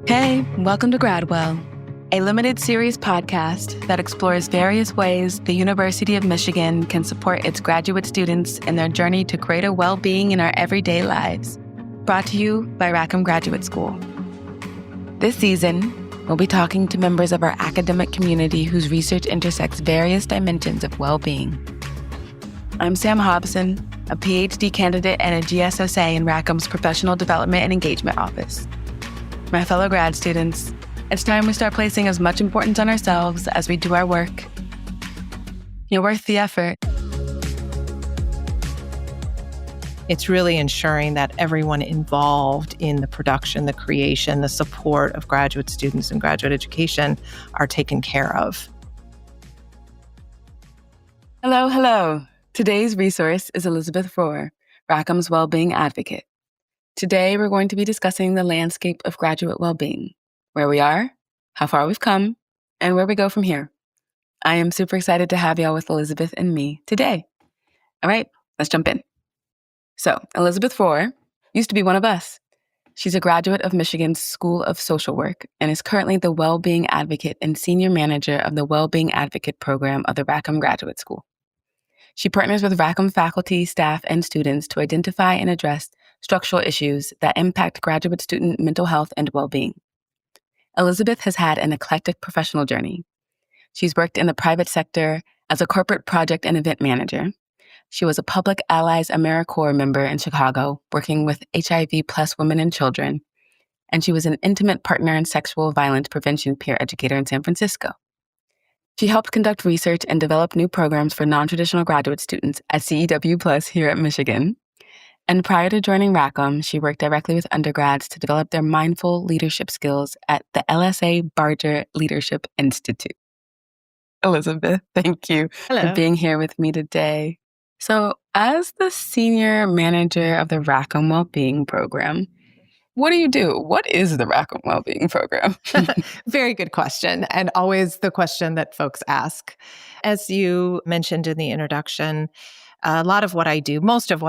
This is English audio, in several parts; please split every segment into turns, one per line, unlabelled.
Hey, welcome to Gradwell, a limited series podcast that explores various ways the University of Michigan can support its graduate students in their journey to greater well-being in our everyday lives. Brought to you by Rackham Graduate School. This season, we'll be talking to members of our academic community whose research intersects various dimensions of well-being. I'm Sam Hobson, a PhD candidate and a GSSA in Rackham's Professional Development and Engagement Office. My fellow grad students, it's time we start placing as much importance on ourselves as we do our work. You're worth the effort.
It's really ensuring that everyone involved in the production, the creation, the support of graduate students and graduate education are taken care of.
Hello. Today's resource is Elizabeth Rohr, Rackham's Wellbeing Advocate. Today, we're going to be discussing the landscape of graduate well-being, where we are, how far we've come, and where we go from here. I am super excited to have y'all with Elizabeth and me today. All right, let's jump in. So, Elizabeth Rohr used to be one of us. She's a graduate of Michigan's School of Social Work and is currently the Wellbeing Advocate and Senior Manager of the Wellbeing Advocate Program of the Rackham Graduate School. She partners with Rackham faculty, staff, and students to identify and address structural issues that impact graduate student mental health and well-being. Elizabeth has had an eclectic professional journey. She's worked in the private sector as a corporate project and event manager. She was a Public Allies AmeriCorps member in Chicago, working with HIV+ women and children, and she was an intimate partner in sexual violence prevention peer educator in San Francisco. She helped conduct research and develop new programs for non-traditional graduate students at CEW+ here at Michigan. And prior to joining Rackham, she worked directly with undergrads to develop their mindful leadership skills at the LSA Barger Leadership Institute. Elizabeth, thank you for being here with me today. So, as the senior manager of the Rackham Wellbeing Program, what do you do? What is the Rackham Wellbeing Program?
Very good question, and always the question that folks ask. As you mentioned in the introduction, most of what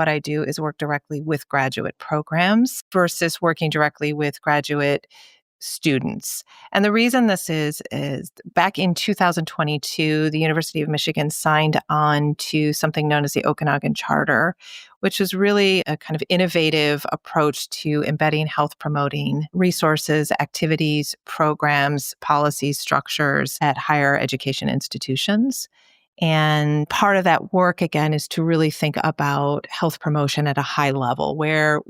I do is work directly with graduate programs versus working directly with graduate students. And the reason this is back in 2022, the University of Michigan signed on to something known as the Okanagan Charter, which was really a kind of innovative approach to embedding health promoting resources, activities, programs, policies, structures at higher education institutions. And part of that work, again, is to really think about health promotion at a high level, where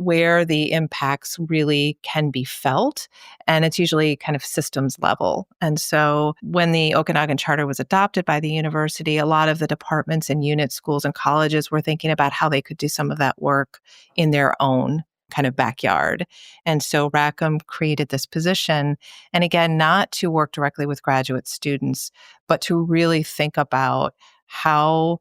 the impacts really can be felt. And it's usually kind of systems level. And so when the Okanagan Charter was adopted by the university, a lot of the departments and units, schools and colleges were thinking about how they could do some of that work in their own kind of backyard. And so Rackham created this position. And again, not to work directly with graduate students, but to really think about how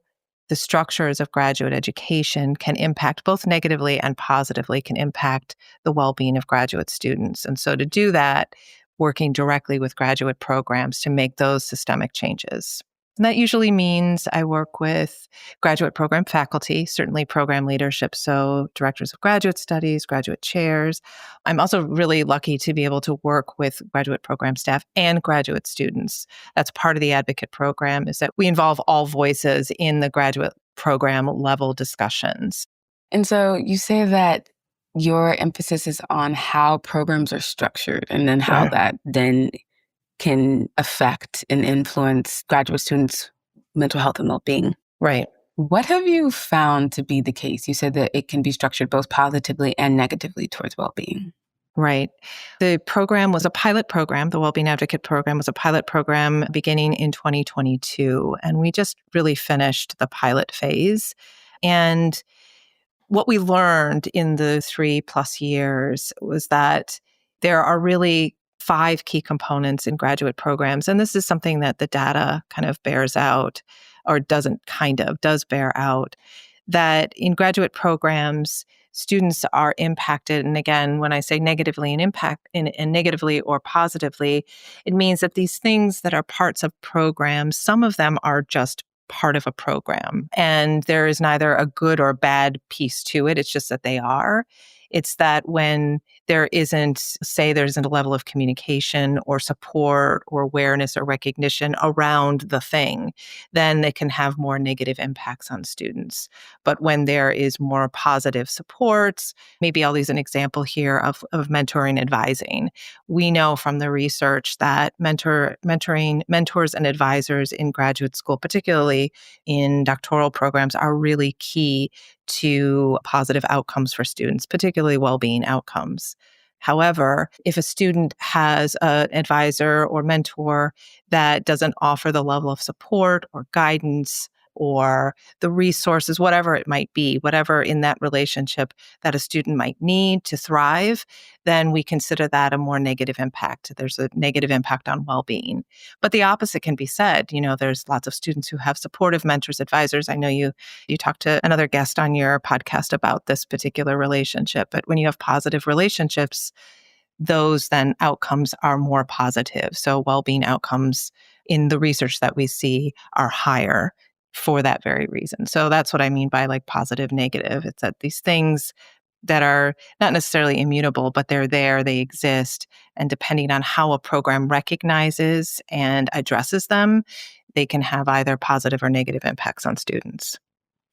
the structures of graduate education can impact both negatively and positively, can impact the well-being of graduate students. And so to do that, working directly with graduate programs to make those systemic changes. And that usually means I work with graduate program faculty, certainly program leadership, so directors of graduate studies, graduate chairs. I'm also really lucky to be able to work with graduate program staff and graduate students. That's part of the advocate program, is that we involve all voices in the graduate program level discussions.
And so you say that your emphasis is on how programs are structured and then how that then can affect and influence graduate students' mental health and well-being.
Right.
What have you found to be the case? You said that it can be structured both positively and negatively towards well-being.
Right. The program was a pilot program. The Wellbeing Advocate Program was a pilot program beginning in 2022. And we just really finished the pilot phase. And what we learned in the 3+ years was that there are really 5 key components in graduate programs. And this is something that the data kind of bears out, or does bear out, that in graduate programs, students are impacted. And again, when I say negatively and negatively or positively, it means that these things that are parts of programs, some of them are just part of a program. And there is neither a good or bad piece to it. It's just that they are. It's that when there isn't, say, there isn't a level of communication or support or awareness or recognition around the thing, then it can have more negative impacts on students. But when there is more positive supports, maybe I'll use an example here of mentoring advising. We know from the research that mentors and advisors in graduate school, particularly in doctoral programs, are really key to positive outcomes for students, particularly well-being outcomes. However, if a student has an advisor or mentor that doesn't offer the level of support or guidance or the resources, whatever it might be, whatever in that relationship that a student might need to thrive, then we consider that a more negative impact. There's a negative impact on well-being. But the opposite can be said. There's lots of students who have supportive mentors, advisors. I know you talked to another guest on your podcast about this particular relationship, but when you have positive relationships, those then outcomes are more positive. So well-being outcomes in the research that we see are higher for that very reason. So that's what I mean by like positive, negative. It's that these things that are not necessarily immutable, but they're there, they exist. And depending on how a program recognizes and addresses them, they can have either positive or negative impacts on students.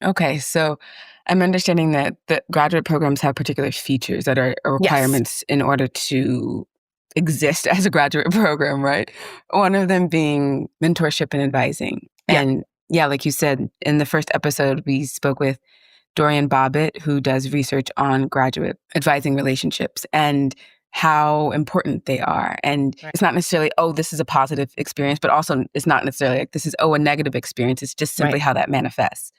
Okay, so I'm understanding that the graduate programs have particular features that are
Yes.
requirements in order to exist as a graduate program, right? One of them being mentorship and advising.
Yeah.
And yeah, like you said, in the first episode, we spoke with Dorian Bobbitt, who does research on graduate advising relationships and how important they are. And
Right.
it's not necessarily, oh, this is a positive experience, but also it's not necessarily like this is, oh, a negative experience. It's just simply
Right.
how that manifests.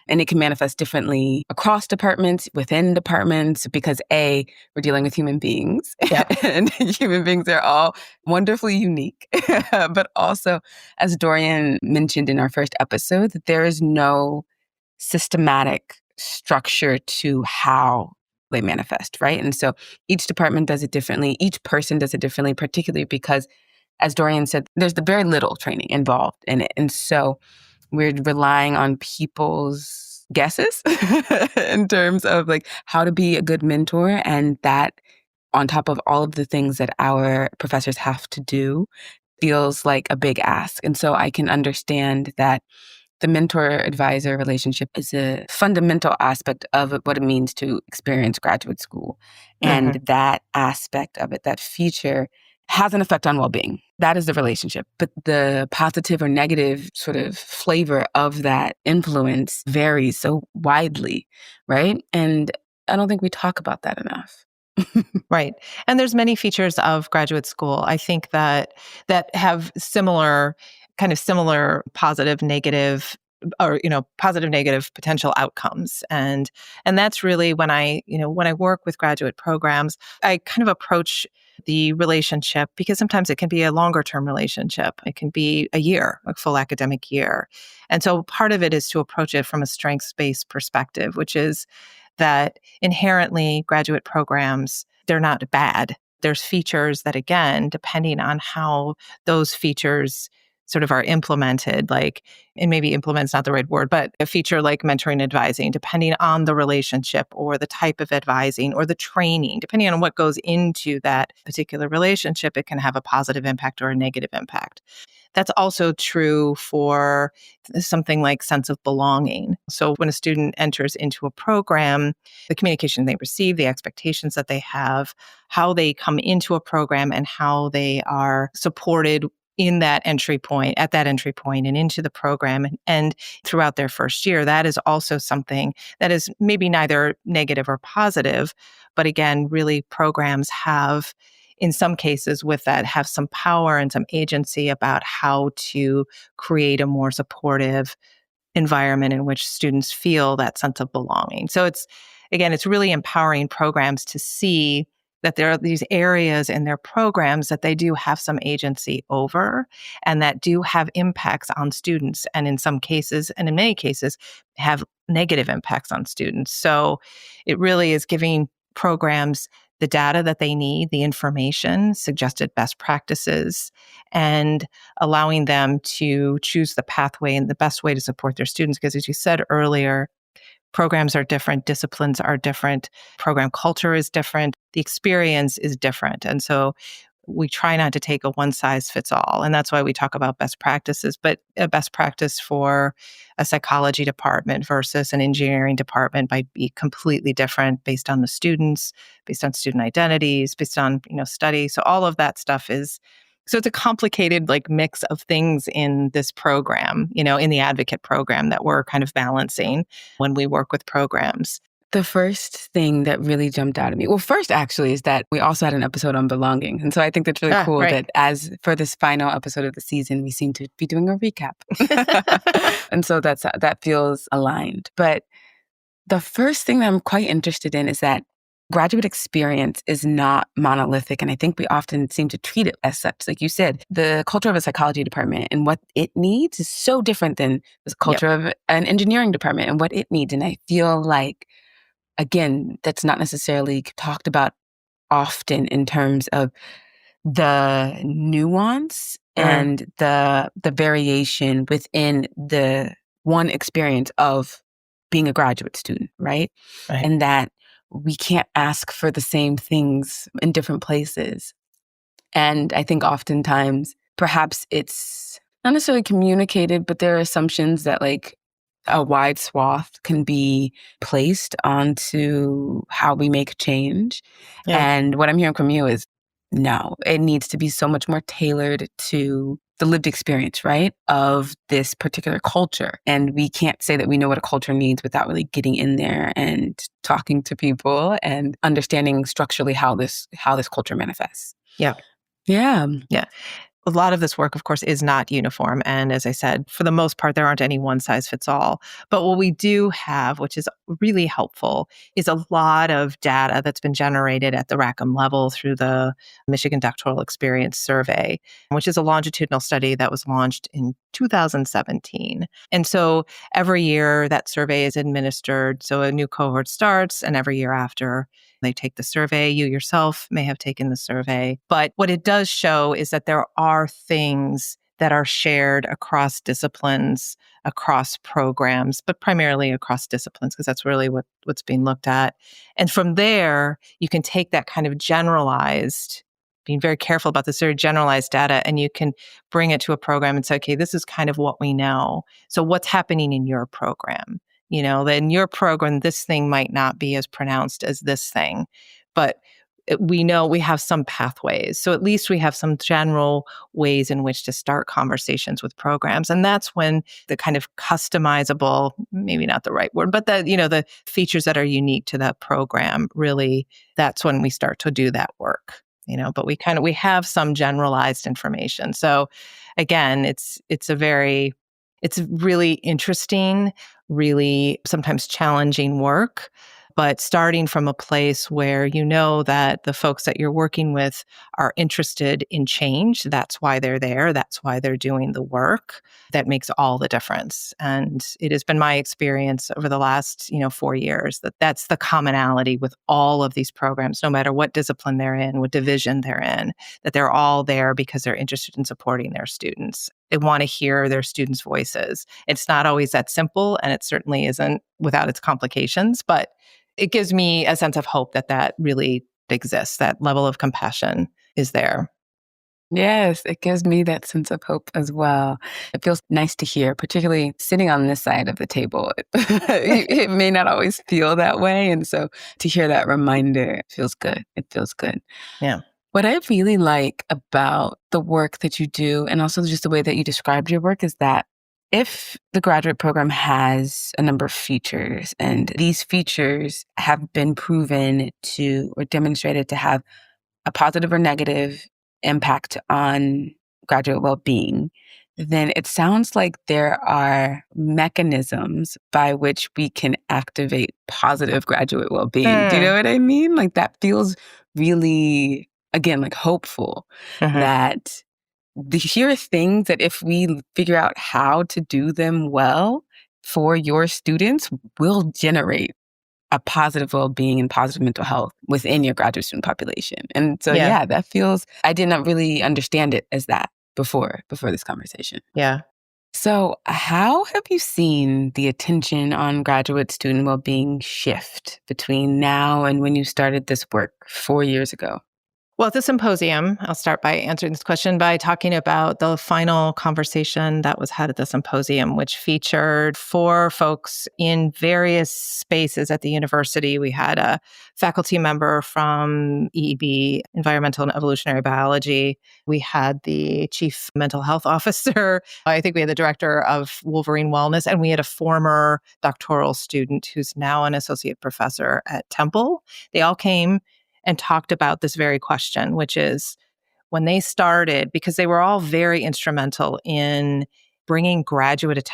And it can manifest differently across departments, within departments, because A, we're dealing with human beings.
Yep.
And human beings are all wonderfully unique. But also, as Dorian mentioned in our first episode, that there is no systematic structure to how they manifest, right? And so each department does it differently. Each person does it differently, particularly because, as Dorian said, there's the very little training involved in it. And so we're relying on people's guesses in terms of like how to be a good mentor. And that on top of all of the things that our professors have to do feels like a big ask. And so I can understand that the mentor-advisor relationship is a fundamental aspect of what it means to experience graduate school. And
Mm-hmm.
that aspect of it, that feature, has an effect on well-being. That is the relationship. But the positive or negative sort of flavor of that influence varies so widely, right? And I don't think we talk about that enough.
Right. And there's many features of graduate school, I think that have similar positive, negative, or positive, negative potential outcomes. And that's really when I work with graduate programs, I kind of approach the relationship, because sometimes it can be a longer term relationship. It can be a year, a full academic year. And so part of it is to approach it from a strengths-based perspective, which is that inherently graduate programs, they're not bad. There's features that, again, depending on how those features sort of are implemented, and maybe implement's not the right word, but a feature like mentoring advising, depending on the relationship or the type of advising or the training, depending on what goes into that particular relationship, it can have a positive impact or a negative impact. That's also true for something like sense of belonging. So when a student enters into a program, the communication they receive, the expectations that they have, how they come into a program and how they are supported at that entry point and into the program and throughout their first year, that is also something that is maybe neither negative or positive. But again, really programs have, in some cases with that, have some power and some agency about how to create a more supportive environment in which students feel that sense of belonging. So it's really empowering programs to see that there are these areas in their programs that they do have some agency over and that do have impacts on students. And in some cases, and in many cases, have negative impacts on students. So it really is giving programs the data that they need, the information, suggested best practices, and allowing them to choose the pathway and the best way to support their students. Because as you said earlier, Programs are different, disciplines are different, program culture is different, the experience is different. And so we try not to take a one size fits all. And that's why we talk about best practices, but a best practice for a psychology department versus an engineering department might be completely different based on the students, based on student identities, based on, study. So all of that stuff so it's a complicated mix of things in this program, in the advocate program that we're kind of balancing when we work with programs.
The first thing that really jumped out at me, well, first actually, is that we also had an episode on belonging. And so I think that's really cool
right.
that as for this final episode of the season, we seem to be doing a recap. And so that feels aligned. But the first thing that I'm quite interested in is that graduate experience is not monolithic. And I think we often seem to treat it as such. Like you said, the culture of a psychology department and what it needs is so different than the culture of an engineering department and what it needs. And I feel like, again, that's not necessarily talked about often in terms of the nuance and the variation within the one experience of being a graduate student, right? And that we can't ask for the same things in different places. And I think oftentimes, perhaps it's not necessarily communicated, but there are assumptions that a wide swath can be placed onto how we make change. Yeah. And what I'm hearing from you is, no, it needs to be so much more tailored to the lived experience, right, of this particular culture. And we can't say that we know what a culture needs without really getting in there and talking to people and understanding structurally how this culture manifests.
Yeah.
Yeah.
Yeah. A lot of this work, of course, is not uniform. And as I said, for the most part, there aren't any one size fits all. But what we do have, which is really helpful, is a lot of data that's been generated at the Rackham level through the Michigan Doctoral Experience Survey, which is a longitudinal study that was launched in 2017. And so every year that survey is administered. So a new cohort starts, and every year after, they take the survey. You yourself may have taken the survey. But what it does show is that there are things that are shared across disciplines, across programs, but primarily across disciplines, because that's really what's being looked at. And from there, you can take that kind of generalized, being very careful about this very generalized data, and you can bring it to a program and say, okay, this is kind of what we know. So what's happening in your program? Then your program, this thing might not be as pronounced as this thing, but we know we have some pathways. So at least we have some general ways in which to start conversations with programs. And that's when the kind of customizable, maybe not the right word, but the features that are unique to that program, really, that's when we start to do that work. But we have some generalized information. So again, it's really interesting, really sometimes challenging work, but starting from a place where you know that the folks that you're working with are interested in change. That's why they're there. That's why they're doing the work. That makes all the difference. And it has been my experience over the last, 4 years that that's the commonality with all of these programs, no matter what discipline they're in, what division they're in, that they're all there because they're interested in supporting their students. They want to hear their students' voices. It's not always that simple, and it certainly isn't without its complications, but it gives me a sense of hope that really exists. That level of compassion is there.
Yes, it gives me that sense of hope as well. It feels nice to hear, particularly sitting on this side of the table. It may not always feel that way. And so to hear that reminder, it feels good. It feels good.
Yeah.
What I really like about the work that you do, and also just the way that you described your work, is that if the graduate program has a number of features, and these features have been proven to or demonstrated to have a positive or negative impact on graduate well-being, then it sounds like there are mechanisms by which we can activate positive graduate well-being. Do you know what I mean? That feels really, again, hopeful that here are things that if we figure out how to do them well for your students will generate a positive well-being and positive mental health within your graduate student population. And so, that feels, I did not really understand it as that before this conversation.
Yeah.
So, how have you seen the attention on graduate student well-being shift between now and when you started this work 4 years ago?
Well, at the symposium, I'll start by answering this question by talking about the final conversation that was had at the symposium, which featured four folks in various spaces at the university. We had a faculty member from EEB, Environmental and Evolutionary Biology. We had the chief mental health officer. I think we had the director of Wolverine Wellness, and we had a former doctoral student who's now an associate professor at Temple. They all came and talked about this very question, which is when they started, because they were all very instrumental in bringing graduate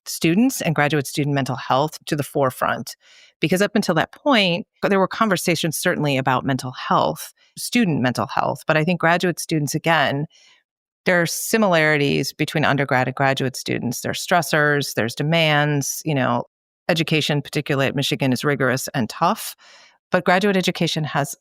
students and graduate student mental health to the forefront. Because up until that point, there were conversations certainly about mental health, student mental health. But I think graduate students, again, there are similarities between undergrad and graduate students. There's stressors, there's demands, education, particularly at Michigan, is rigorous and tough. But graduate education has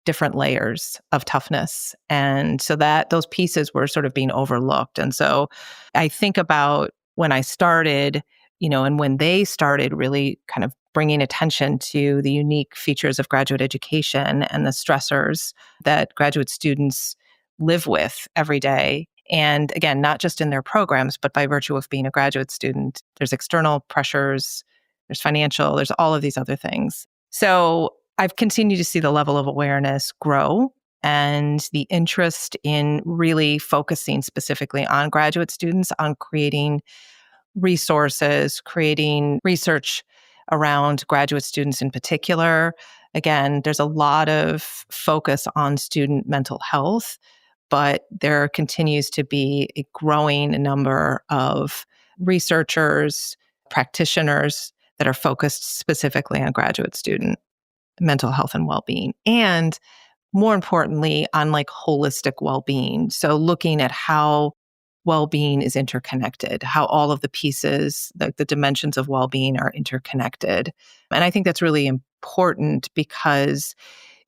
different layers of toughness. And so that those pieces were sort of being overlooked. And so I think about when I started, and when they started really kind of bringing attention to the unique features of graduate education and the stressors that graduate students live with every day. And again, not just in their programs, but by virtue of being a graduate student, there's external pressures, there's financial, there's all of these other things. So I've continued to see the level of awareness grow and the interest in really focusing specifically on graduate students, on creating resources, creating research around graduate students in particular. Again, there's a lot of focus on student mental health, but there continues to be a growing number of researchers, practitioners that are focused specifically on graduate student mental health and well-being. And more importantly, on like holistic well-being. So looking at how well-being is interconnected, how all of the pieces, the dimensions of well-being are interconnected. And I think that's really important because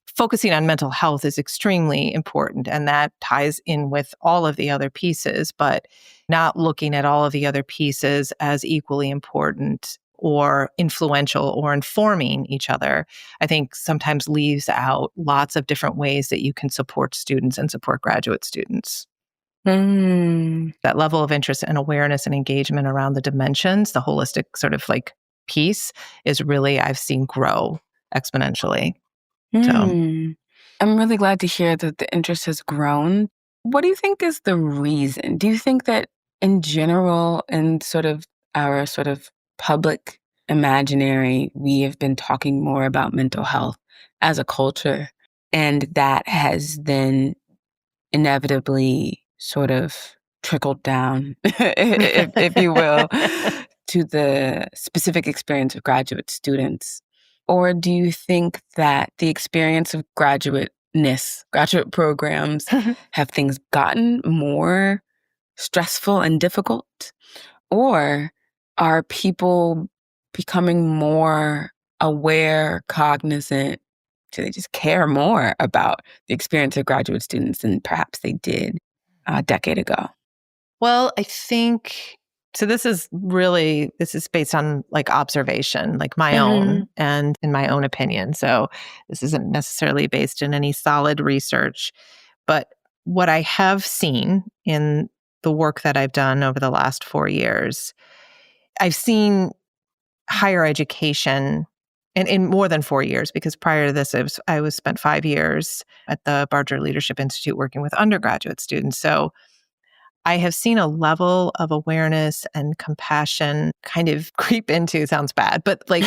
focusing on mental health is extremely important. And that ties in with all of the other pieces, but not looking at all of the other pieces as equally important or influential or informing each other, I think sometimes leaves out lots of different ways that you can support students and support graduate students. That level of interest and awareness and engagement around the dimensions, the holistic sort of like piece is really, I've seen grow exponentially. So
I'm really glad to hear that the interest has grown. What do you think is the reason? Do you think that in general, in our public imaginary, we have been talking more about mental health as a culture, and that has then inevitably sort of trickled down, if you will, to the specific experience of graduate students? Or do you think that the experience of graduate programs, have things gotten more stressful and difficult? Or are people becoming more aware, cognizant? Do they just care more about the experience of graduate students than perhaps they did a decade ago?
Well, I think so. This is based on like observation, like my own and in my own opinion. So this isn't necessarily based in any solid research, but what I have seen in the work that I've done over the last 4 years, I've seen higher education in more than 4 years, because prior to this, I was spent 5 years at the Barger Leadership Institute working with undergraduate students. So I have seen a level of awareness and compassion kind of creep into, sounds bad, but like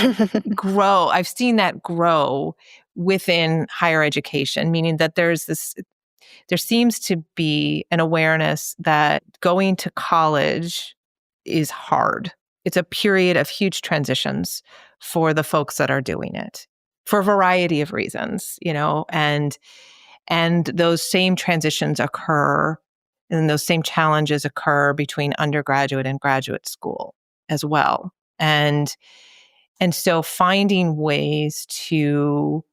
grow. I've seen that grow within higher education, meaning that there seems to be an awareness that going to college is hard. It's a period of huge transitions for the folks that are doing it for a variety of reasons, and those same transitions occur and those same challenges occur between undergraduate and graduate school as well. And so finding ways to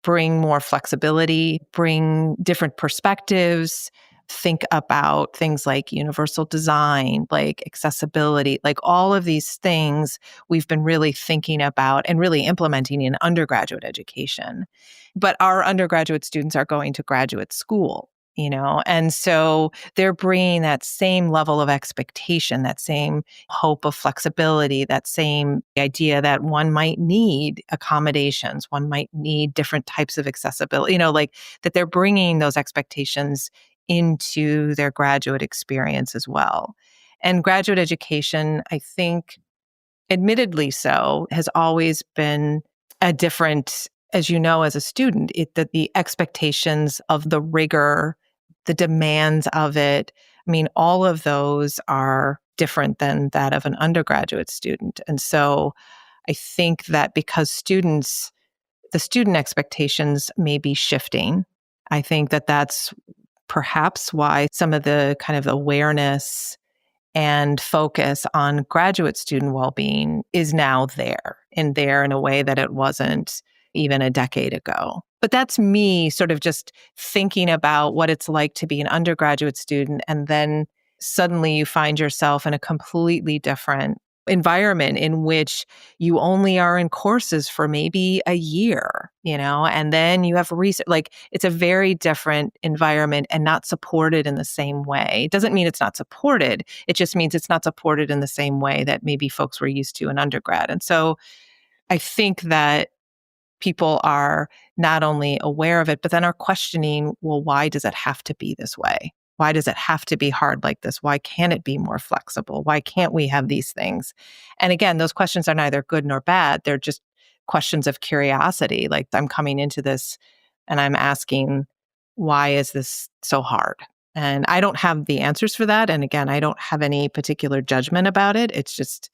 bring more flexibility, bring different perspectives, think about things like universal design, like accessibility, like all of these things we've been really thinking about and really implementing in undergraduate education. But our undergraduate students are going to graduate school, and so they're bringing that same level of expectation, that same hope of flexibility, that same idea that one might need accommodations, one might need different types of accessibility, like that they're bringing those expectations into their graduate experience as well. And graduate education, I think, admittedly so, has always been a different, as you know, as a student, that the expectations of the rigor, the demands of it, I mean, all of those are different than that of an undergraduate student. And so I think that because the student expectations may be shifting, I think that that's perhaps why some of the kind of awareness and focus on graduate student well-being is now there in a way that it wasn't even a decade ago. But that's me sort of just thinking about what it's like to be an undergraduate student, and then suddenly you find yourself in a completely different environment in which you only are in courses for maybe a year, and then you have research. Like, it's a very different environment and not supported in the same way. It doesn't mean it's not supported. It just means it's not supported in the same way that maybe folks were used to in undergrad. And so I think that people are not only aware of it, but then are questioning, well, why does it have to be this way? Why does it have to be hard like this? Why can't it be more flexible? Why can't we have these things? And again, those questions are neither good nor bad. They're just questions of curiosity. Like, I'm coming into this and I'm asking, why is this so hard? And I don't have the answers for that. And again, I don't have any particular judgment about it. It's just,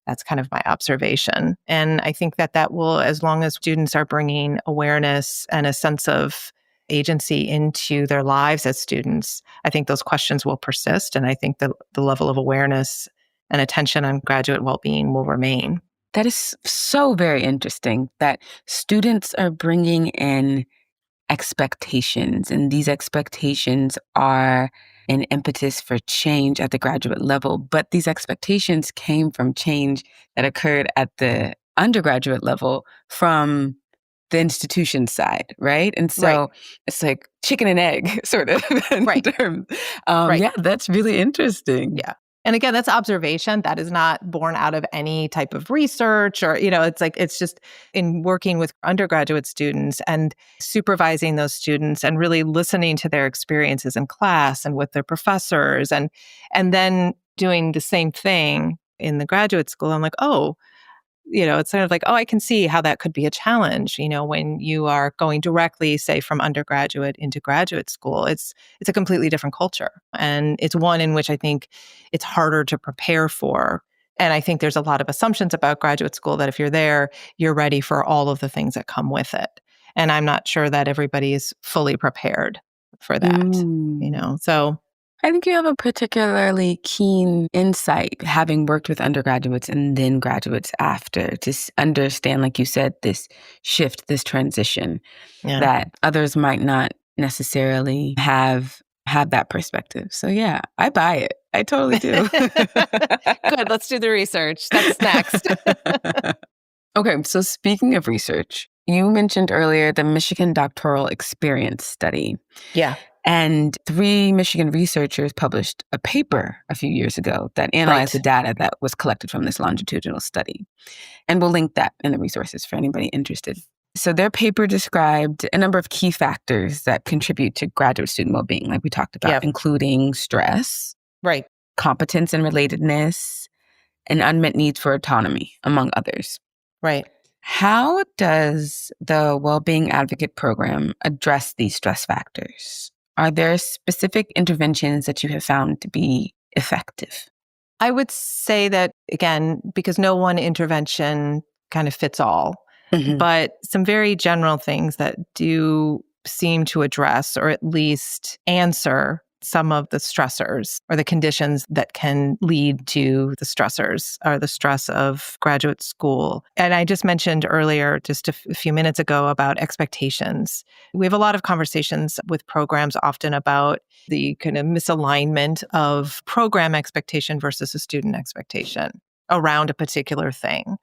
that's kind of my observation. And I think that will, as long as students are bringing awareness and a sense of agency into their lives as students, I think those questions will persist. And I think the level of awareness and attention on graduate well-being will remain.
That is so very interesting that students are bringing in expectations, and these expectations are an impetus for change at the graduate level. But these expectations came from change that occurred at the undergraduate level from the institution side, right? And so It's like chicken and egg, sort of.
Right.
Terms.
Right.
Yeah, that's really interesting.
Yeah. And again, that's observation. That is not born out of any type of research or, it's just in working with undergraduate students and supervising those students and really listening to their experiences in class and with their professors and then doing the same thing in the graduate school. I'm like, it's sort of like, I can see how that could be a challenge, when you are going directly, say, from undergraduate into graduate school. It's a completely different culture. And it's one in which I think it's harder to prepare for. And I think there's a lot of assumptions about graduate school that if you're there, you're ready for all of the things that come with it. And I'm not sure that everybody is fully prepared for that, so...
I think you have a particularly keen insight, having worked with undergraduates and then graduates after, to understand, like you said, this shift, this transition that others might not necessarily have that perspective. So yeah, I buy it. I totally do.
Good. Let's do the research. That's next.
Okay. So speaking of research, you mentioned earlier the Michigan Doctoral Experience Study.
Yeah.
And 3 Michigan researchers published a paper a few years ago that analyzed the data that was collected from this longitudinal study. And we'll link that in the resources for anybody interested. So their paper described a number of key factors that contribute to graduate student well-being, like we talked about, including stress, competence and relatedness, and unmet needs for autonomy, among others.
Right.
How does the Wellbeing Advocate Program address these stress factors? Are there specific interventions that you have found to be effective?
I would say that, again, because no one intervention kind of fits all, but some very general things that do seem to address or at least answer some of the stressors or the conditions that can lead to the stressors or the stress of graduate school. And I just mentioned earlier, just a few minutes ago, about expectations. We have a lot of conversations with programs often about the kind of misalignment of program expectation versus a student expectation around a particular thing.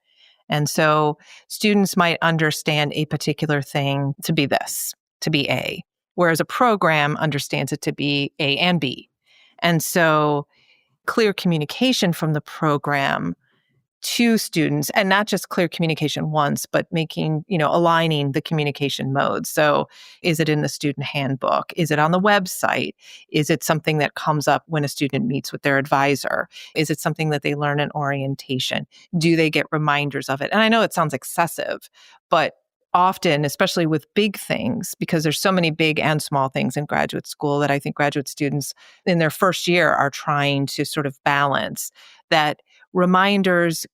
And so students might understand a particular thing to be this, to be A, whereas a program understands it to be A and B. And so clear communication from the program to students, and not just clear communication once, but making, aligning the communication modes. So is it in the student handbook? Is it on the website? Is it something that comes up when a student meets with their advisor? Is it something that they learn in orientation? Do they get reminders of it? And I know it sounds excessive, but often, especially with big things, because there's so many big and small things in graduate school that I think graduate students in their first year are trying to sort of balance, that reminders,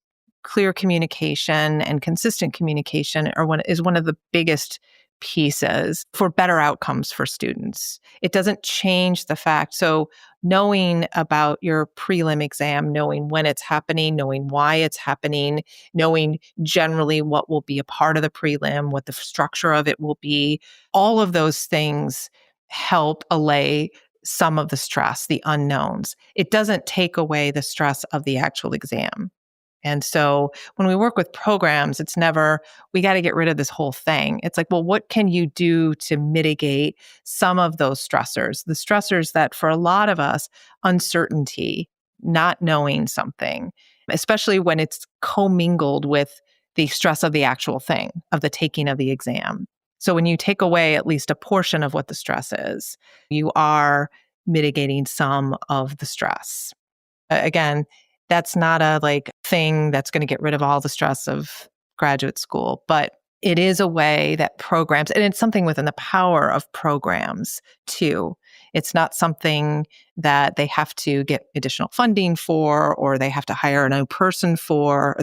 clear communication, and consistent communication is one of the biggest pieces for better outcomes for students. It doesn't change the fact. So knowing about your prelim exam, knowing when it's happening, knowing why it's happening, knowing generally what will be a part of the prelim, what the structure of it will be, all of those things help allay some of the stress, the unknowns. It doesn't take away the stress of the actual exam. And so when we work with programs, it's never, we got to get rid of this whole thing. It's like, well, what can you do to mitigate some of those stressors? The stressors that for a lot of us, uncertainty, not knowing something, especially when it's commingled with the stress of the actual thing, of the taking of the exam. So when you take away at least a portion of what the stress is, you are mitigating some of the stress. Again, that's not a thing that's going to get rid of all the stress of graduate school, but it is a way that programs, and it's something within the power of programs too. It's not something that they have to get additional funding for, or they have to hire a new person for.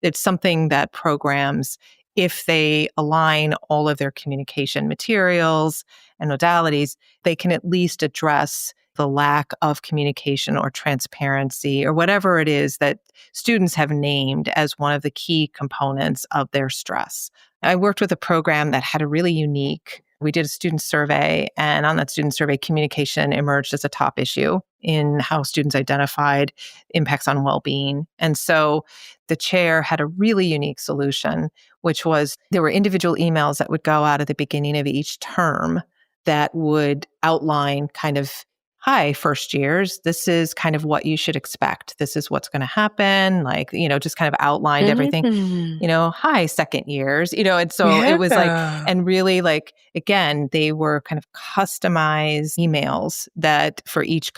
It's something that programs, if they align all of their communication materials and modalities, they can at least address the lack of communication or transparency or whatever it is that students have named as one of the key components of their stress. I worked with a program that had a really unique, we did a student survey, and on that student survey, communication emerged as a top issue in how students identified impacts on well-being. And so the chair had a really unique solution, which was there were individual emails that would go out at the beginning of each term that would outline kind of, hi, first years, this is kind of what you should expect. This is what's going to happen. Just kind of outlined everything, hi, second years, and so it was and really again, they were kind of customized emails that for each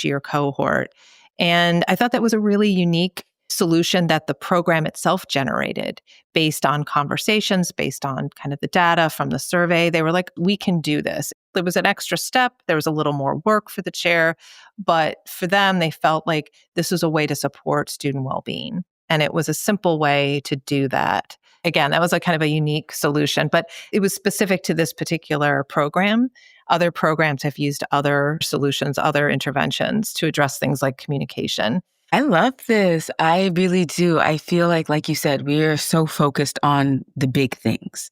year cohort. And I thought that was a really unique solution that the program itself generated based on conversations, based on kind of the data from the survey. They were like, we can do this. There was an extra step. There was a little more work for the chair, but for them, they felt like this was a way to support student well-being. And it was a simple way to do that. Again, that was a kind of a unique solution, but it was specific to this particular program. Other programs have used other solutions, other interventions to address things like communication.
I love this. I really do. I feel like you said, we are so focused on the big things,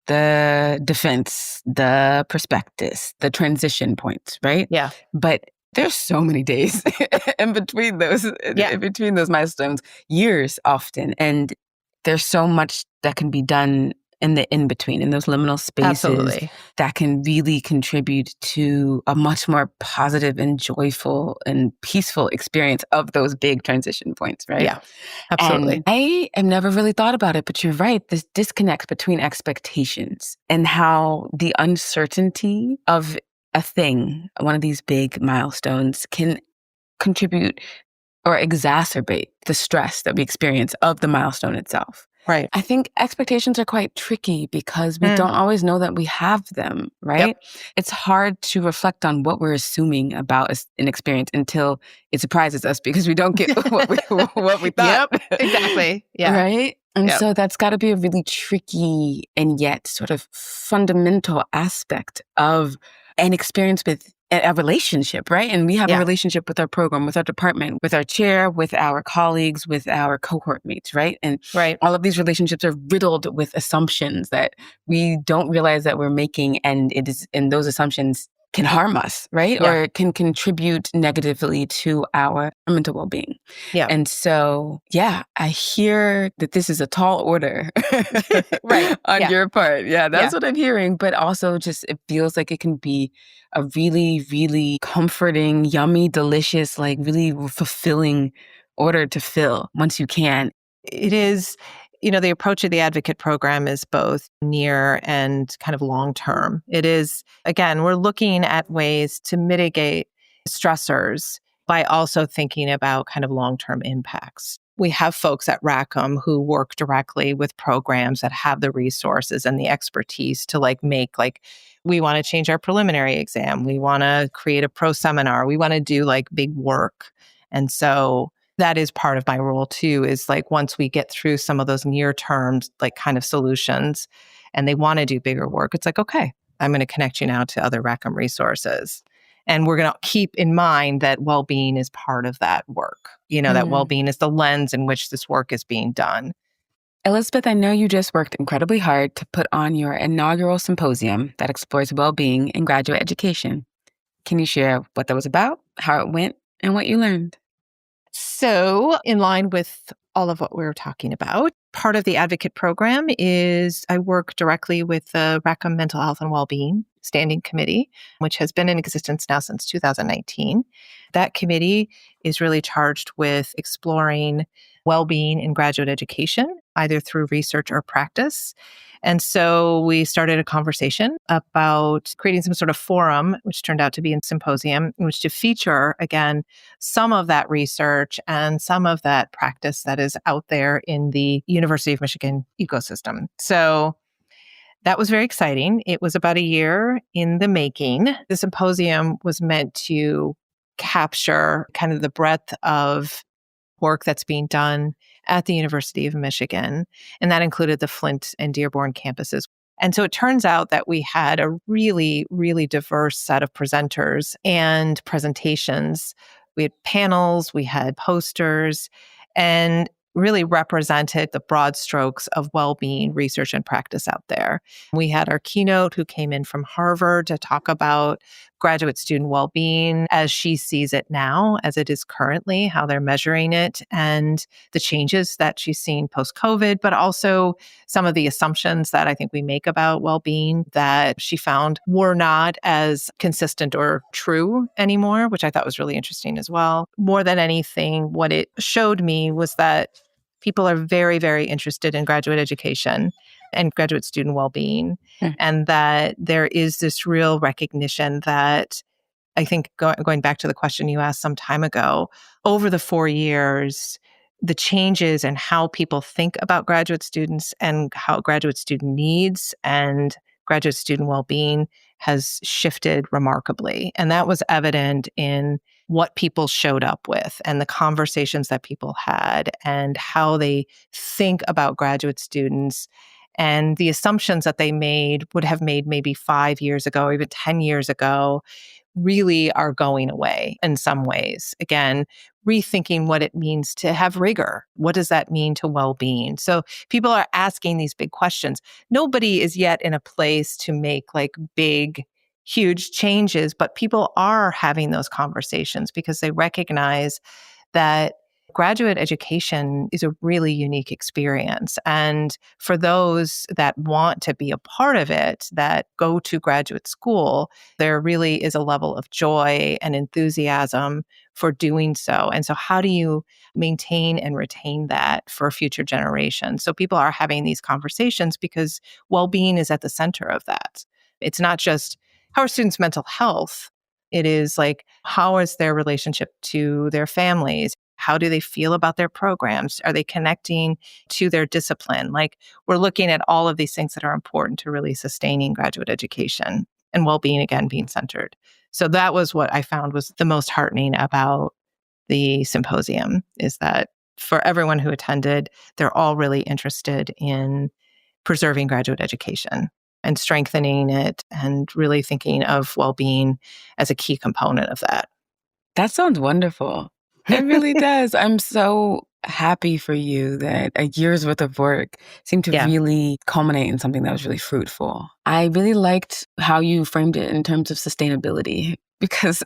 the defense, the prospectus, the transition points, right?
Yeah.
But there's so many days in between those, in between those milestones, years often. And there's so much that can be done in the in-between, in those liminal spaces.
Absolutely.
That can really contribute to a much more positive and joyful and peaceful experience of those big transition points, right?
Yeah, absolutely.
And I have never really thought about it, but you're right. This disconnect between expectations and how the uncertainty of a thing, one of these big milestones, can contribute or exacerbate the stress that we experience of the milestone itself.
Right.
I think expectations are quite tricky because we don't always know that we have them, right?
Yep.
It's hard to reflect on what we're assuming about an experience until it surprises us because we don't get what we thought.
Yep, exactly. Yeah.
Right? And so that's got to be a really tricky and yet sort of fundamental aspect of an experience with a relationship, right? And we have a
Yeah.
relationship with our program, with our department, with our chair, with our colleagues, with our cohort mates, right? And
Right.
all of these relationships are riddled with assumptions that we don't realize that we're making, and those assumptions can harm us, right?
Yeah.
Or can contribute negatively to our mental well-being.
Yeah.
And so, yeah, I hear that this is a tall order
Right.
on
Yeah.
your part. Yeah, that's
Yeah.
what I'm hearing. But also just it feels like it can be a really, really comforting, yummy, delicious, like really fulfilling order to fill once you can.
It is, the approach of the advocate program is both near and kind of long term. It is, again, we're looking at ways to mitigate stressors by also thinking about kind of long term impacts. We have folks at Rackham who work directly with programs that have the resources and the expertise to we want to change our preliminary exam. We want to create a pro seminar. We want to do big work. And so that is part of my role too, is once we get through some of those near term, kind of solutions and they want to do bigger work, it's okay, I'm going to connect you now to other Rackham resources. And we're going to keep in mind that well-being is part of that work. That well-being is the lens in which this work is being done.
Elizabeth, I know you just worked incredibly hard to put on your inaugural symposium that explores well-being in graduate education. Can you share what that was about, how it went, and what you learned?
So, in line with all of what we were talking about, part of the advocate program is I work directly with the Rackham Mental Health and Wellbeing Standing Committee, which has been in existence now since 2019. That committee is really charged with exploring well-being in graduate education, either through research or practice. And so we started a conversation about creating some sort of forum, which turned out to be a symposium, in which to feature, again, some of that research and some of that practice that is out there in the University of Michigan ecosystem. So that was very exciting. It was about a year in the making. The symposium was meant to capture kind of the breadth of work that's being done at the University of Michigan, and that included the Flint and Dearborn campuses. And so it turns out that we had a really, really diverse set of presenters and presentations. We had panels, we had posters, and really represented the broad strokes of well-being research and practice out there. We had our keynote who came in from Harvard to talk about graduate student well-being as she sees it now, as it is currently, how they're measuring it, and the changes that she's seen post-COVID, but also some of the assumptions that I think we make about well-being that she found were not as consistent or true anymore, which I thought was really interesting as well. More than anything, what it showed me was that people are very, very interested in graduate education and graduate student well-being, and that there is this real recognition that I think going back to the question you asked some time ago, over the 4 years, the changes in how people think about graduate students and how graduate student needs and graduate student well-being has shifted remarkably. And that was evident in what people showed up with and the conversations that people had and how they think about graduate students and the assumptions that they would have made maybe 5 years ago or even 10 years ago really are going away in some ways. Again, rethinking what it means to have rigor. What does that mean to well-being? So people are asking these big questions. Nobody is yet in a place to make big, huge changes, but people are having those conversations because they recognize that graduate education is a really unique experience. And for those that want to be a part of it, that go to graduate school, there really is a level of joy and enthusiasm for doing so. And so how do you maintain and retain that for future generations? So people are having these conversations because well-being is at the center of that. It's not just how are students' mental health? It is how is their relationship to their families? How do they feel about their programs? Are they connecting to their discipline? We're looking at all of these things that are important to really sustaining graduate education and well-being, again, being centered. So that was what I found was the most heartening about the symposium, is that for everyone who attended, they're all really interested in preserving graduate education. and strengthening it and really thinking of well-being as a key component of that.
That sounds wonderful. It really does. I'm so happy for you that a year's worth of work seemed to
Yeah.
really culminate in something that was really fruitful. I really liked how you framed it in terms of sustainability because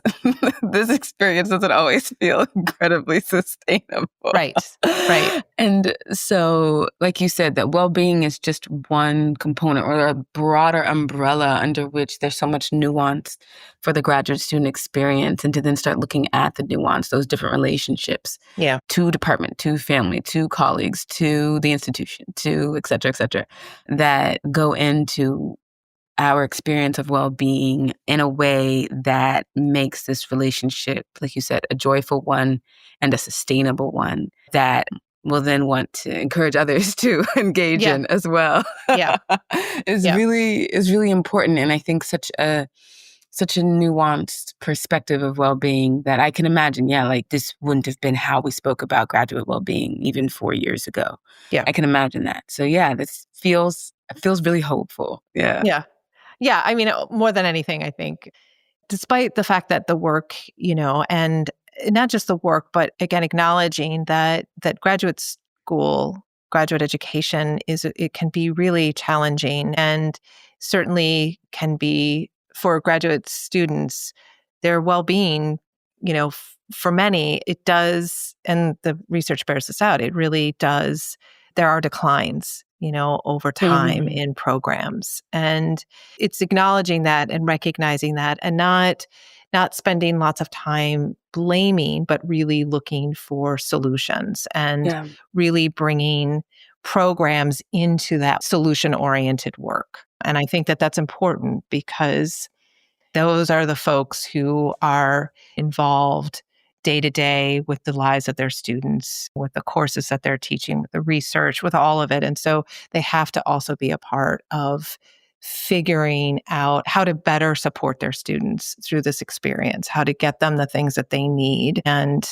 this experience doesn't always feel incredibly sustainable.
Right. Right.
And so, like you said, that well-being is just one component or a broader umbrella under which there's so much nuance for the graduate student experience, and to then start looking at the nuance, those different relationships
Yeah.
to department, to family, to colleagues, to the institution, to et cetera, that go into our experience of well-being in a way that makes this relationship, like you said, a joyful one and a sustainable one that will then want to encourage others to engage
Yeah.
in as well.
Yeah.
is
Yeah.
really important. And I think such a nuanced perspective of well-being that I can imagine, like this wouldn't have been how we spoke about graduate well-being even 4 years ago.
Yeah.
I can imagine that. So this feels really hopeful. Yeah.
Yeah. Yeah. I mean, more than anything, I think, despite the fact that the work, and not just the work, but again, acknowledging that graduate school, graduate education it can be really challenging, and certainly can be for graduate students, their well-being, for many, it does, and the research bears this out, it really does. There are declines, over time
Mhm.
in programs. And it's acknowledging that and recognizing that, and not spending lots of time blaming, but really looking for solutions and
Yeah.
really bringing programs into that solution-oriented work. And I think that that's important because those are the folks who are involved day to day with the lives of their students, with the courses that they're teaching, with the research, with all of it. And so they have to also be a part of figuring out how to better support their students through this experience, how to get them the things that they need. And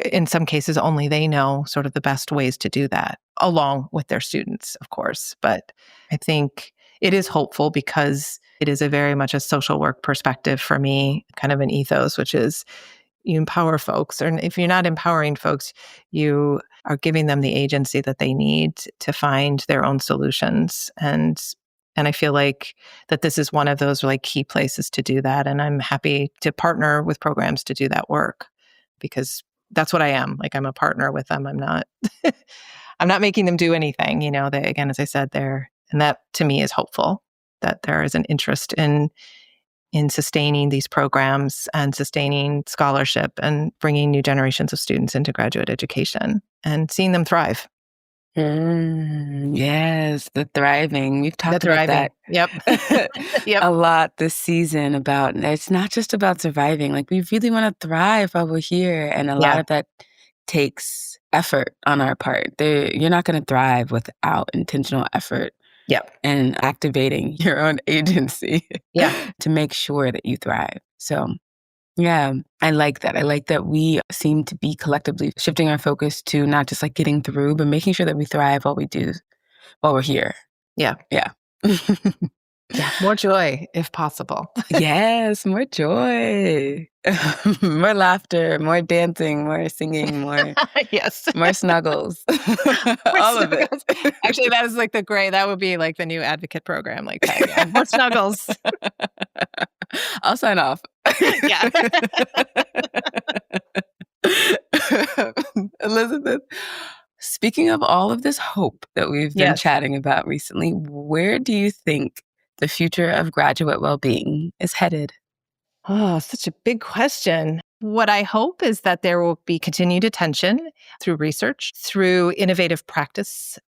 in some cases, only they know sort of the best ways to do that, along with their students, of course. But I think it is hopeful because it is a very much a social work perspective for me, kind of an ethos, which is you empower folks. And if you're not empowering folks, you are giving them the agency that they need to find their own solutions. And I feel like that this is one of those really key places to do that. And I'm happy to partner with programs to do that work because that's what I am. Like, I'm a partner with them. I'm not I'm not making them do anything. They, again, as I said, and that to me is hopeful that there is an interest in sustaining these programs and sustaining scholarship and bringing new generations of students into graduate education and seeing them thrive.
Yes, the thriving. We've
The
talked about
thriving.
that
Yep. Yep.
a lot this season about it's not just about surviving. Like, we really want to thrive while we're here. And a lot
Yeah.
of that takes effort on our part. You're not going to thrive without intentional effort
Yep.
and activating your own agency
Yeah.
to make sure that you thrive. So, yeah, I like that. I like that we seem to be collectively shifting our focus to not just like getting through, but making sure that we thrive while we're here.
Yeah.
Yeah.
Yeah. More joy if possible.
Yes, more joy, more laughter, more dancing, more singing,
Yes.
more snuggles,
More
all of it.
snuggles. Actually, that is like that would be like the new advocate program, like that. Yeah. More snuggles.
I'll sign off.
Yeah.
Elizabeth, speaking of all of this hope that we've been
Yes.
chatting about recently, where do you think the future of graduate well-being is headed?
Oh, such a big question. What I hope is that there will be continued attention through research, through innovative practices.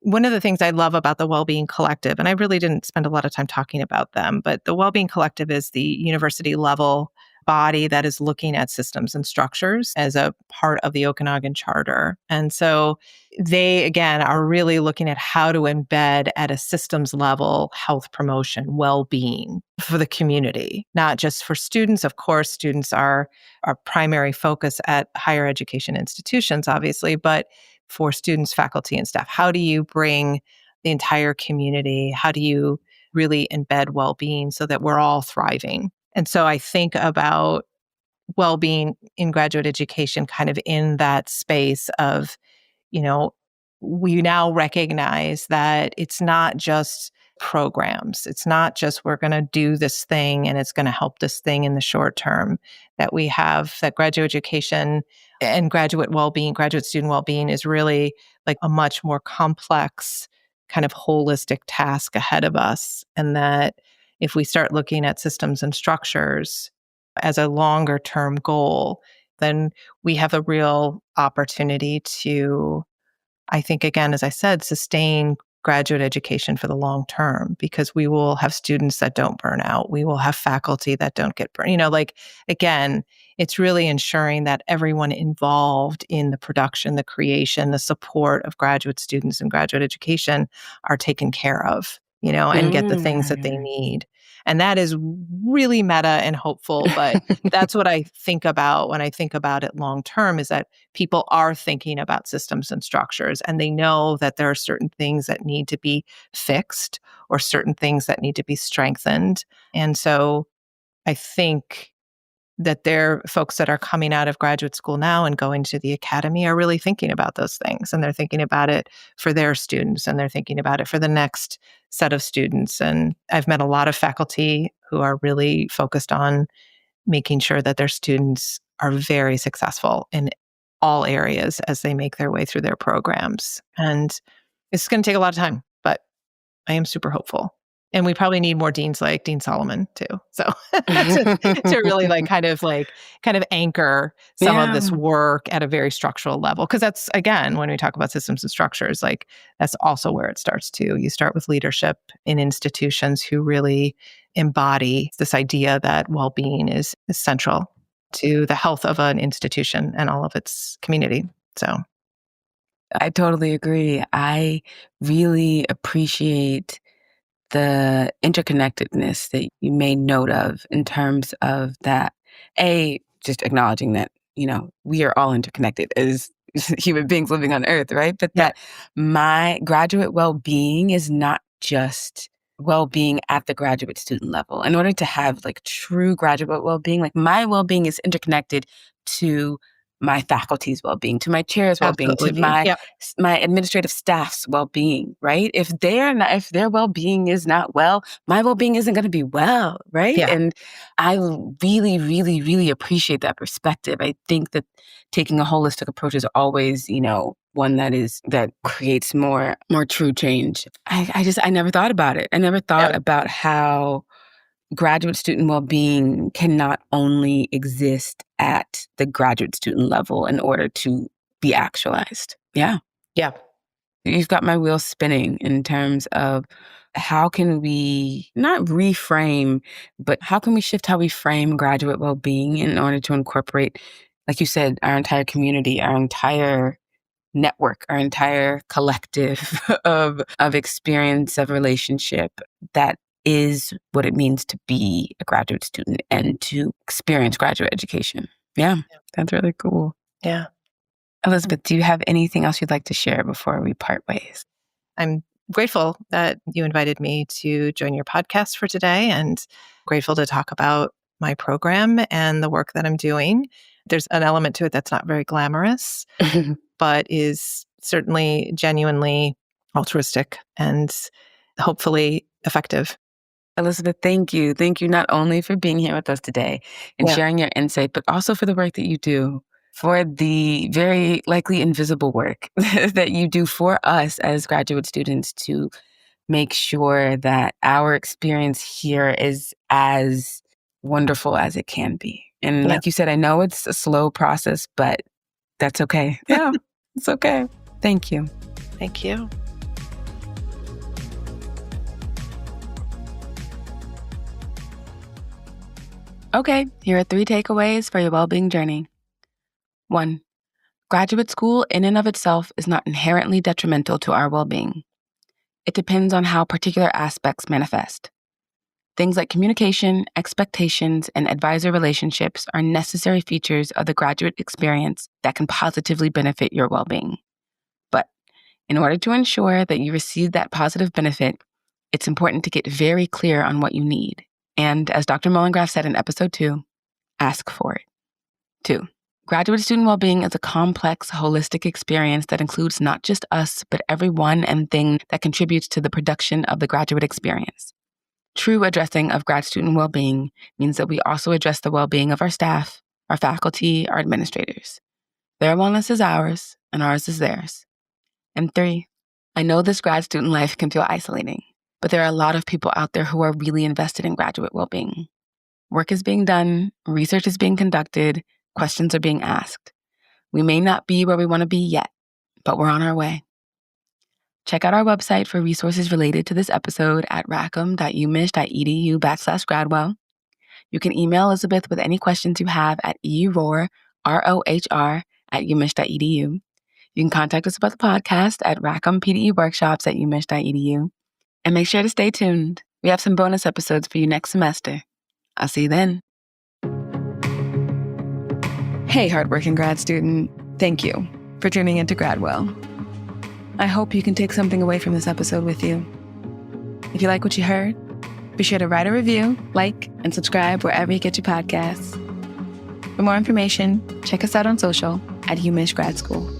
One of the things I love about the Wellbeing Collective, and I really didn't spend a lot of time talking about them, but the Wellbeing Collective is the university level body that is looking at systems and structures as a part of the Okanagan Charter. And so they, again, are really looking at how to embed at a systems level health promotion, well-being for the community, not just for students. Of course, students are our primary focus at higher education institutions, obviously, but for students, faculty, and staff. How do you bring the entire community? How do you really embed well-being so that we're all thriving? And so I think about well-being in graduate education kind of in that space of, we now recognize that it's not just programs. It's not just we're going to do this thing and it's going to help this thing in the short term, that we have that graduate education and graduate well-being, graduate student well-being is really like a much more complex kind of holistic task ahead of us. And that if we start looking at systems and structures as a longer term goal, then we have a real opportunity to, I think, again, as I said, sustain graduate education for the long term, because we will have students that don't burn out. We will have faculty that don't get burned. Again, it's really ensuring that everyone involved in the production, the creation, the support of graduate students and graduate education are taken care of, and get the things that they need. And that is really meta and hopeful, but that's what I think about when I think about it long term, is that people are thinking about systems and structures, and they know that there are certain things that need to be fixed or certain things that need to be strengthened. And so I think that there folks that are coming out of graduate school now and going to the academy are really thinking about those things, and they're thinking about it for their students, and they're thinking about it for the next set of students. And I've met a lot of faculty who are really focused on making sure that their students are very successful in all areas as they make their way through their programs. And it's going to take a lot of time, but I am super hopeful. And we probably need more deans like Dean Solomon too. So to really kind of anchor some of this work at a very structural level. Because that's, again, when we talk about systems and structures, that's also where it starts too. You start with leadership in institutions who really embody this idea that well-being is central to the health of an institution and all of its community. So
I totally agree. I really appreciate the interconnectedness that you made note of in terms of that. Just acknowledging that, we are all interconnected as human beings living on Earth, right? But that my graduate well-being is not just well-being at the graduate student level. In order to have true graduate well-being, my well-being is interconnected to my faculty's well-being, to my chair's well-being, to my administrative staff's well-being, right? If their well-being is not well, my well-being isn't going to be well, right?
Yeah.
And I really, really, really appreciate that perspective. I think that taking a holistic approach is always, one that creates more true change. I never thought about it. I never thought about how graduate student well-being can not only exist at the graduate student level in order to be actualized. Yeah.
Yeah.
You've got my wheels spinning in terms of how can we not reframe, but how can we shift how we frame graduate well-being in order to incorporate, like you said, our entire community, our entire network, our entire collective of experience, of relationship that is what it means to be a graduate student and to experience graduate education. Yeah, that's really cool.
Yeah.
Elizabeth, do you have anything else you'd like to share before we part ways?
I'm grateful that you invited me to join your podcast for today, and grateful to talk about my program and the work that I'm doing. There's an element to it that's not very glamorous, but is certainly genuinely altruistic and hopefully effective.
Elizabeth, thank you. Thank you not only for being here with us today and sharing your insight, but also for the work that you do, for the very likely invisible work that you do for us as graduate students to make sure that our experience here is as wonderful as it can be. And like you said, I know it's a slow process, but that's okay. Yeah, it's okay. Thank you.
Thank you.
Okay, here are 3 takeaways for your well-being journey. 1, graduate school in and of itself is not inherently detrimental to our well-being. It depends on how particular aspects manifest. Things like communication, expectations, and advisor relationships are necessary features of the graduate experience that can positively benefit your well-being. But In order to ensure that you receive that positive benefit, it's important to get very clear on what you need. And as Dr. Mullengraf said in episode 2, ask for it. 2, graduate student well-being is a complex, holistic experience that includes not just us, but everyone and thing that contributes to the production of the graduate experience. True addressing of grad student well-being means that we also address the well-being of our staff, our faculty, our administrators. Their wellness is ours, and ours is theirs. And 3, I know this grad student life can feel isolating, but there are a lot of people out there who are really invested in graduate well-being. Work is being done, research is being conducted, questions are being asked. We may not be where we want to be yet, but we're on our way. Check out our website for resources related to this episode at rackham.umich.edu/Gradwell. You can email Elizabeth with any questions you have at rohr, ROHR, @umich.edu. You can contact us about the podcast at rackhampdeworkshops@umich.edu. And make sure to stay tuned. We have some bonus episodes for you next semester. I'll see you then. Hey, hardworking grad student. Thank you for tuning into Gradwell. I hope you can take something away from this episode with you. If you like what you heard, be sure to write a review, like, and subscribe wherever you get your podcasts. For more information, check us out on social at UMich Grad School.